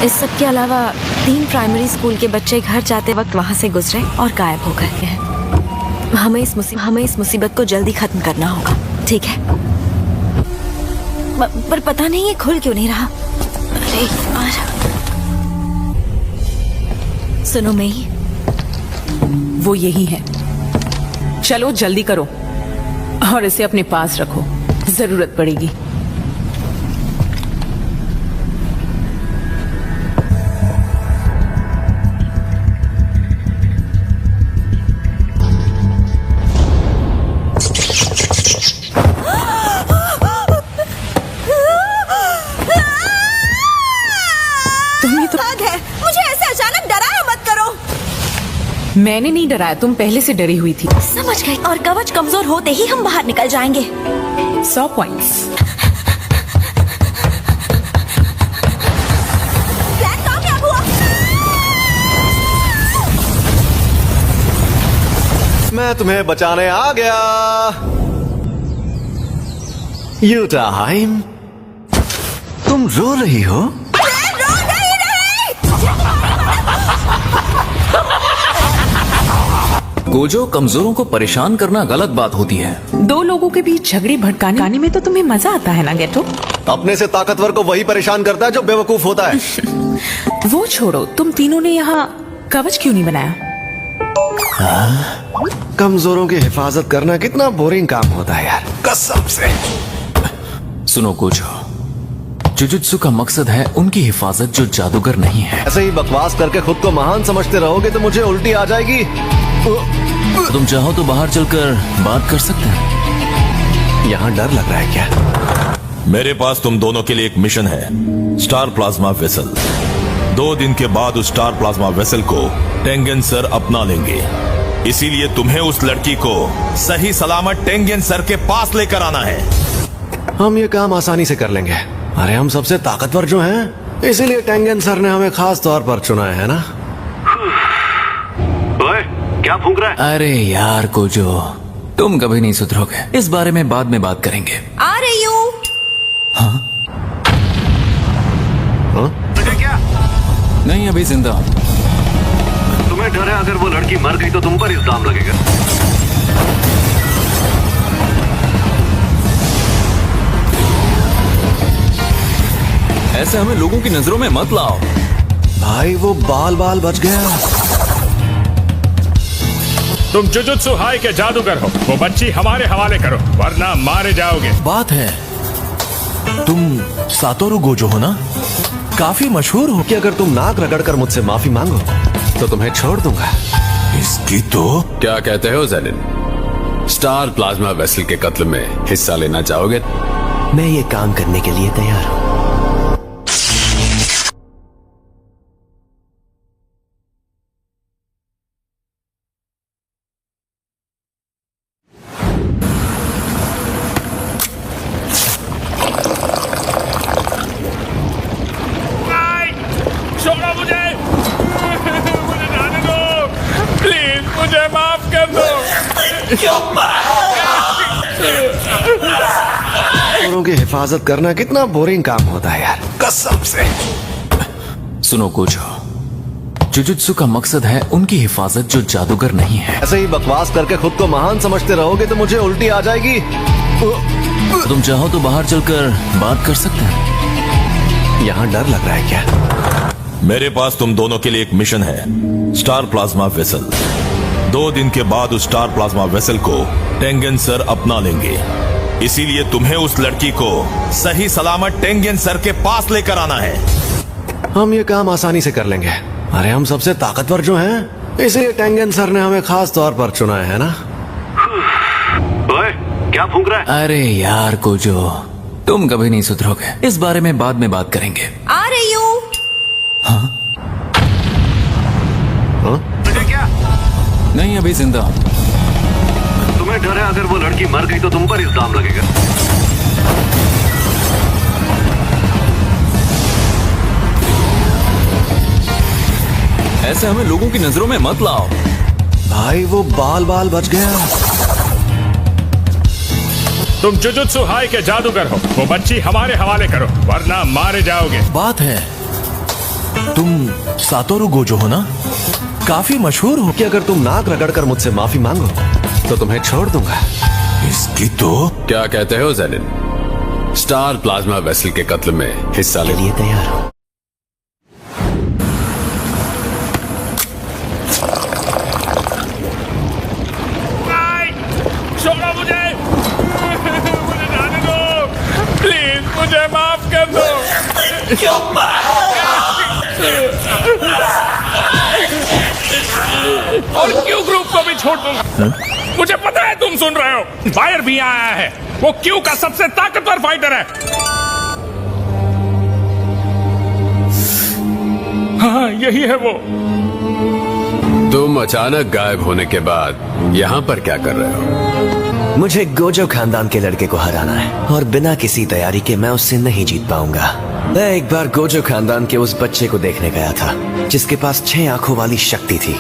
इस सब के अलावा 3 प्राइमरी स्कूल के बच्चे घर जाते वक्त वहाँ से गुजरे और गायब हो गए हैं। हमें इस मुसीबत को जल्दी खत्म करना होगा, ठीक है? पर पता नहीं ये खुल क्यों नहीं रहा। अरे यार। सुनो मई, वो यही है। चलो जल्दी करो और इसे अपने पास रखो, जरूरत पड़ेगी। मैंने नहीं डराया, तुम पहले से डरी हुई थी। समझ गई। और कवच कमजोर होते ही हम बाहर निकल जाएंगे। 100 पॉइंट्स। प्लान कामयाब हुआ। मैं तुम्हें बचाने आ गया। यू टाइम, तुम रो रही हो? गोजो, कमजोरों को परेशान करना गलत बात होती है। 2 लोगों के बीच झगड़े भड़काने में तो तुम्हें मजा आता है ना गेटो? अपने से ताकतवर को वही परेशान करता है जो बेवकूफ होता है। वो छोड़ो, तुम तीनों ने यहाँ कवच क्यों नहीं बनाया? कमजोरों की हिफाजत करना कितना बोरिंग काम होता है यार, कसम से। सुनो गोजो, जुजुत्सु का मकसद है उनकी हिफाजत जो जादूगर नहीं है। ऐसे ही बकवास करके खुद को महान समझते रहोगे तो मुझे उल्टी आ जाएगी। तुम चाहो तो बाहर चलकर बात कर सकते हैं। यहाँ डर लग रहा है क्या? मेरे पास तुम दोनों के लिए एक मिशन है, स्टार प्लाज्मा वेसल। 2 दिन के बाद उस स्टार प्लाज्मा वेसल को टेंगेन सर अपना लेंगे। इसीलिए तुम्हें उस लड़की को सही सलामत टेंगेन सर के पास लेकर आना है। हम ये काम आसानी से कर लेंगे। अरे हम सबसे ताकतवर जो हैं, इसीलिए टेंगेन सर ने हमें खास तौर पर चुना है ना? ओए, क्या फूंक रहा है? अरे यार गोजो, तुम कभी नहीं सुधरोगे। इस बारे में बाद में बात करेंगे। आ रही हूँ। हाँ? तुझे क्या? नहीं, अभी जिंदा हूँ। तुम्हें डर है अगर वो लड़की मर गई तो तुम पर इल्जाम लगेगा। ऐसे हमें लोगों की नजरों में मत लाओ। भाई वो बाल बाल बच गया। तुम जुजुत्सु हाई के जादूगर हो, वो बच्ची हमारे हवाले करो वरना मारे जाओगे। बात है, तुम सातोरु गोजो हो ना? काफी मशहूर हो। कि अगर तुम नाक रगड़कर मुझसे माफी मांगो तो तुम्हें छोड़ दूंगा। इसकी तो क्या कहते हो जेनिन? स्टार प्लाज्मा वेसल के कत्ल में हिस्सा लेना चाहोगे? मैं ये काम करने के लिए तैयार हूँ। छोड़ो मुझे, मुझे जाने दो, प्लीज मुझे माफ कर दो। औरों की हिफाजत करना कितना बोरिंग काम होता है यार, कसम से। सुनो गोजो, जुजुत्सु का मकसद है उनकी हिफाजत जो जादूगर नहीं है। ऐसे ही बकवास करके खुद को महान समझते रहोगे तो मुझे उल्टी आ जाएगी। तुम चाहो तो बाहर चलकर बात कर सकते हैं। यहाँ डर लग रहा है क्या? मेरे पास तुम दोनों के लिए एक मिशन है, स्टार प्लाज्मा वेसल। 2 दिन के बाद उस स्टार प्लाज्मा वेसल को टेंगेन सर अपना लेंगे। इसीलिए तुम्हें उस लड़की को सही सलामत टेंगेन सर के पास लेकर आना है। हम ये काम आसानी से कर लेंगे। अरे हम सबसे ताकतवर जो हैं, इसीलिए टेंगेन सर ने हमें खास तौर पर चुना है ना? ओए, क्या फूंक रहा है? अरे यार गोजो, तुम कभी नहीं सुधरोगे। इस बारे में बाद में बात करेंगे। आ रही हूँ। हाँ? तुझे क्या? नहीं, अभी जिंदा हूँ। तुम्हें डर है अगर वो लड़की मर गई तो तुम पर इल्जाम लगेगा। ऐसे हमें लोगों की नजरों में मत लाओ। भाई वो बाल बाल बच गया। तुम जुजुत्सु हाई के जादूगर हो, वो बच्ची हमारे हवाले करो वरना मारे जाओगे। बात है, तुम सातोरु गोजो हो ना? काफी मशहूर हो। कि अगर तुम नाक रगड़कर मुझसे माफी मांगो तो तुम्हें छोड़ दूंगा। इसकी तो क्या कहते हो जेनिन? स्टार प्लाज्मा वेसल के कत्ल में हिस्सा के लिए तैयार हो? छोड़ो मुझे मुझे जाने दो, प्लीज मुझे माफ कर दो। और क्यों ग्रुप को भी छोड़ दूंगा? मुझे पता है तुम सुन रहे हो। फायर भी आया है, वो क्यू का सबसे ताकतवर फाइटर है। हाँ यही है वो। तुम अचानक गायब होने के बाद यहाँ पर क्या कर रहे हो? मुझे गोजो खानदान के लड़के को हराना है और बिना किसी तैयारी के मैं उससे नहीं जीत पाऊंगा। मैं एक बार गोजो खानदान के उस बच्चे को देखने गया था जिसके पास 6 आंखों वाली शक्ति थी।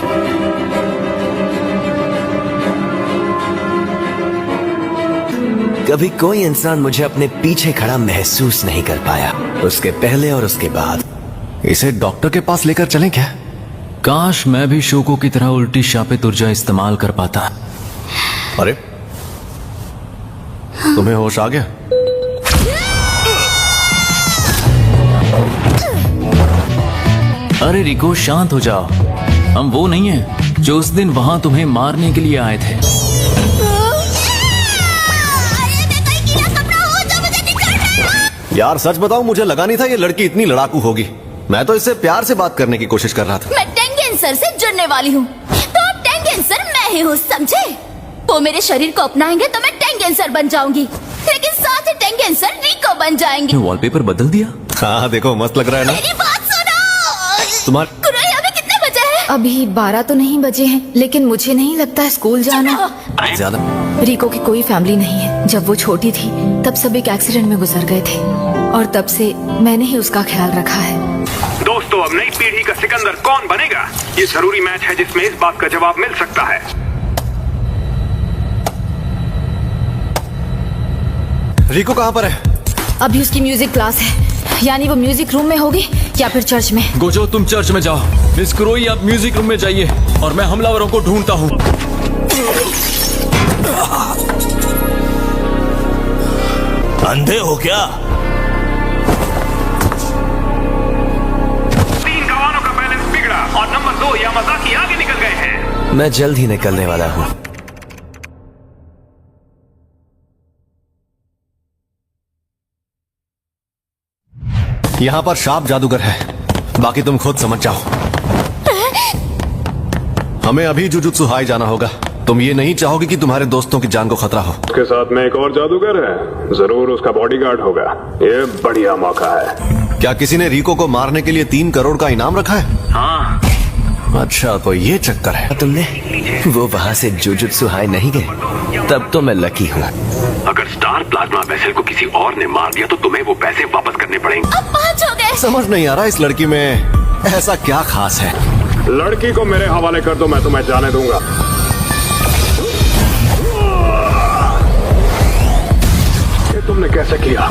कभी कोई इंसान मुझे अपने पीछे खड़ा महसूस नहीं कर पाया, उसके पहले और उसके बाद। इसे डॉक्टर के पास लेकर चलें क्या? काश मैं भी शोको की तरह उल्टी शापित ऊर्जा इस्तेमाल कर पाता। अरे तुम्हें होश आ गया? अरे रिको शांत हो जाओ, हम वो नहीं हैं जो उस दिन वहां तुम्हें मारने के लिए आए थे। यार सच बताऊं, मुझे लगा नहीं था ये लड़की इतनी लड़ाकू होगी। मैं तो इससे प्यार से बात करने की कोशिश कर रहा था। मैं टेंगेन सर से जुड़ने वाली हूँ, तो अब टेंगेन सर मैं ही हूँ, समझे? वो मेरे शरीर को अपनाएंगे तो मैं टेंगेन सर बन जाऊंगी, लेकिन साथ ही टेंगेन सर रिको बन जाएंगे। वॉलपेपर बदल दिया? हाँ देखो मस्त लग रहा है ना? मेरी बात सुनो। तुम्हारे कुरई अभी कितने बजे हैं? अभी 12 तो नहीं बजे हैं, लेकिन मुझे नहीं लगता स्कूल जाना। ज्यादा रिको की कोई फैमिली नहीं है। जब वो छोटी थी तब सब एक एक्सीडेंट में गुजर गए थे और तब से मैंने ही उसका ख्याल रखा है। दोस्तों, अब नई पीढ़ी का सिकंदर कौन बनेगा? ये जरूरी मैच है जिसमें इस बात का जवाब मिल सकता है। रिको कहाँ पर है? अभी उसकी म्यूजिक क्लास है, यानी वो म्यूजिक रूम में होगी या फिर चर्च में। गोजो तुम चर्च में जाओ, मिस कुरोई आप म्यूजिक रूम में जाइए और मैं हमलावरों को ढूंढता हूँ। अंधे हो क्या? 3 गवानों का बैलेंस बिगड़ा और नंबर 2 यामाज़ाकी आगे निकल गए हैं। मैं जल्द ही निकलने वाला हूँ। यहाँ पर शार्प जादूगर है, बाकी तुम खुद समझ जाओ। हमें अभी जुजुत्सु हाई जाना होगा। तुम ये नहीं चाहोगे कि तुम्हारे दोस्तों की जान को खतरा हो। उसके साथ में एक और जादूगर है, जरूर उसका बॉडीगार्ड होगा। ये बढ़िया मौका है। क्या किसी ने रिको को मारने के लिए 3 करोड़ का इनाम रखा है? हाँ। अच्छा तो ये चक्कर है। तुमने वो वहाँ से जुजुत्सु हाई नहीं गए, तब तो मैं लकी हूँ। अगर स्टार प्लाज्मा वेसल को किसी और ने मार दिया तो तुम्हें वो पैसे वापस करने पड़ेंगे। अब 5 हो गए। समझ नहीं आ रहा इस लड़की में ऐसा क्या खास है। लड़की को मेरे हवाले कर दो, मैं तुम्हें जाने दूंगा। ये तुमने कैसे किया?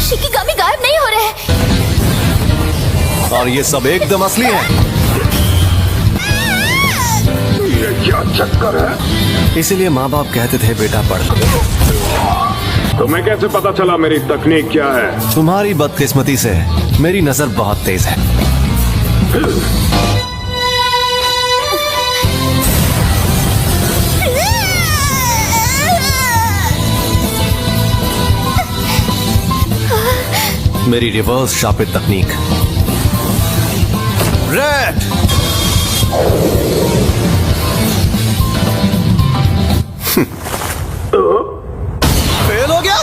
शिकिगामी गायब नहीं हो रहे हैं। और ये सब एकदम असली है। ये क्या चक्कर है? इसीलिए माँ बाप कहते थे बेटा पढ़। तुम्हें कैसे पता चला मेरी तकनीक क्या है? तुम्हारी बदकिस्मती से मेरी नजर बहुत तेज है। मेरी रिवर्स शापित तकनीक। रेड फेल हो गया।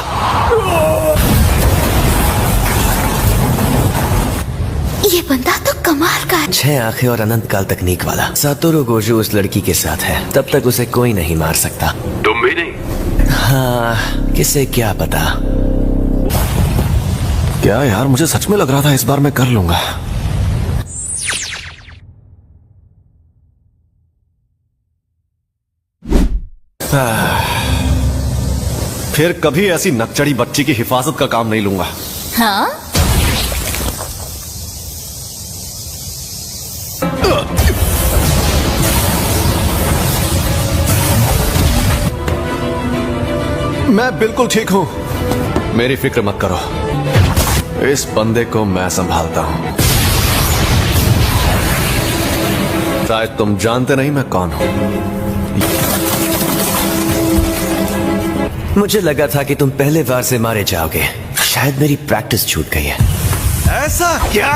ये बंदा तो कमाल का है। 6 आंखें और अनंत काल तकनीक वाला सातोरु गोजो उस लड़की के साथ है, तब तक उसे कोई नहीं मार सकता। तुम भी नहीं? हाँ, किसे क्या पता। क्या यार, मुझे सच में लग रहा था इस बार मैं कर लूंगा। फिर कभी ऐसी नकचड़ी बच्ची की हिफाजत का काम नहीं लूंगा। हाँ? मैं बिल्कुल ठीक हूं, मेरी फिक्र मत करो। इस बंदे को मैं संभालता हूं। शायद तुम जानते नहीं मैं कौन हूं। मुझे लगा था कि तुम पहले वार से मारे जाओगे। शायद मेरी प्रैक्टिस छूट गई है। ऐसा क्या?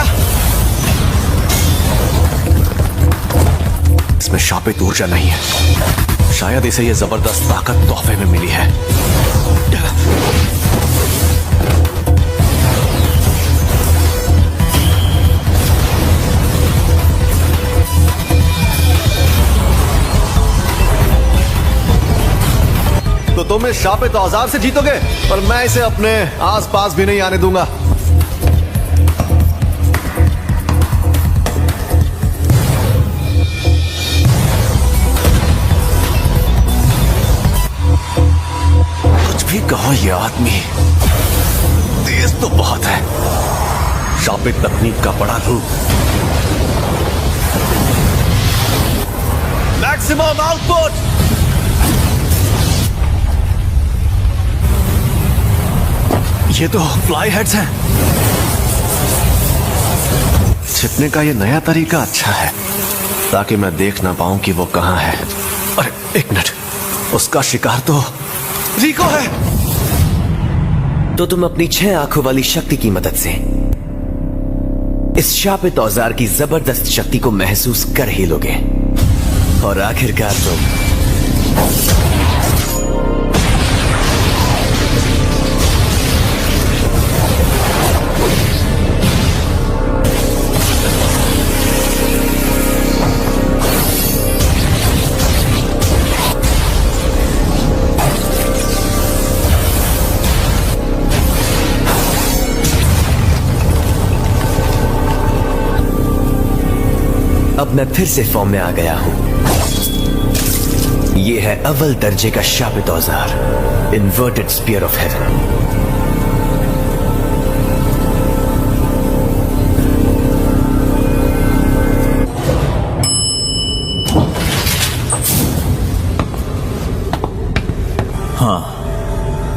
इसमें शापित ऊर्जा नहीं है। शायद इसे ये जबरदस्त ताकत तोहफे में मिली है। तो तुम इस शापित औजार से जीतोगे, पर मैं इसे अपने आसपास भी नहीं आने दूंगा। कुछ भी कहो, ये आदमी तेज तो बहुत है। शापित तकनीक का बड़ा रूप। Maximum output. ये तो फ्लाई हेड्स हैं। छिपने का ये नया तरीका अच्छा है, ताकि मैं देख ना पाऊं कि वो कहां है। अरे एक मिनट, उसका शिकार तो रिको है। तो तुम अपनी 6 आंखों वाली शक्ति की मदद से इस शापित औजार की जबरदस्त शक्ति को महसूस कर ही लोगे, और आखिरकार तुम अब मैं फिर से फॉर्म में आ गया हूं। यह है अव्वल दर्जे का शापित औजार, इन्वर्टेड स्पीयर ऑफ हेवन। हाँ,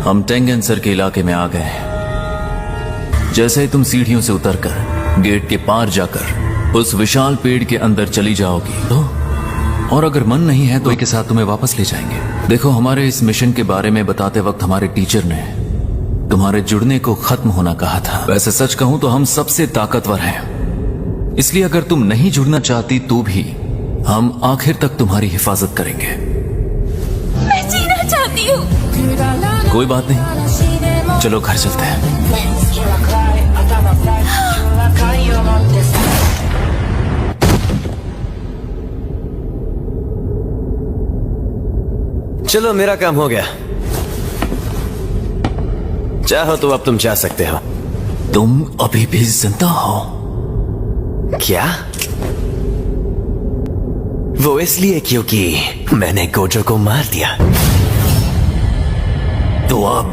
हम टेंगेंसर के इलाके में आ गए हैं। जैसे ही तुम सीढ़ियों से उतरकर गेट के पार जाकर उस विशाल पेड़ के अंदर चली जाओगी तो, और अगर मन नहीं है तो के साथ तुम्हें वापस ले जाएंगे। देखो, हमारे इस मिशन के बारे में बताते वक्त हमारे टीचर ने तुम्हारे जुड़ने को खत्म होना कहा था। वैसे सच कहूं तो हम सबसे ताकतवर हैं, इसलिए अगर तुम नहीं जुड़ना चाहती तो भी हम आखिर तक तुम्हारी हिफाजत करेंगे। मैं जीना चाहती हूँ। कोई बात नहीं, चलो घर चलते हैं। चलो, मेरा काम हो गया। चाहो तो अब तुम जा सकते हो। तुम अभी भी जिंदा हो? क्या? वो इसलिए क्योंकि मैंने गोजो को मार दिया। तो अब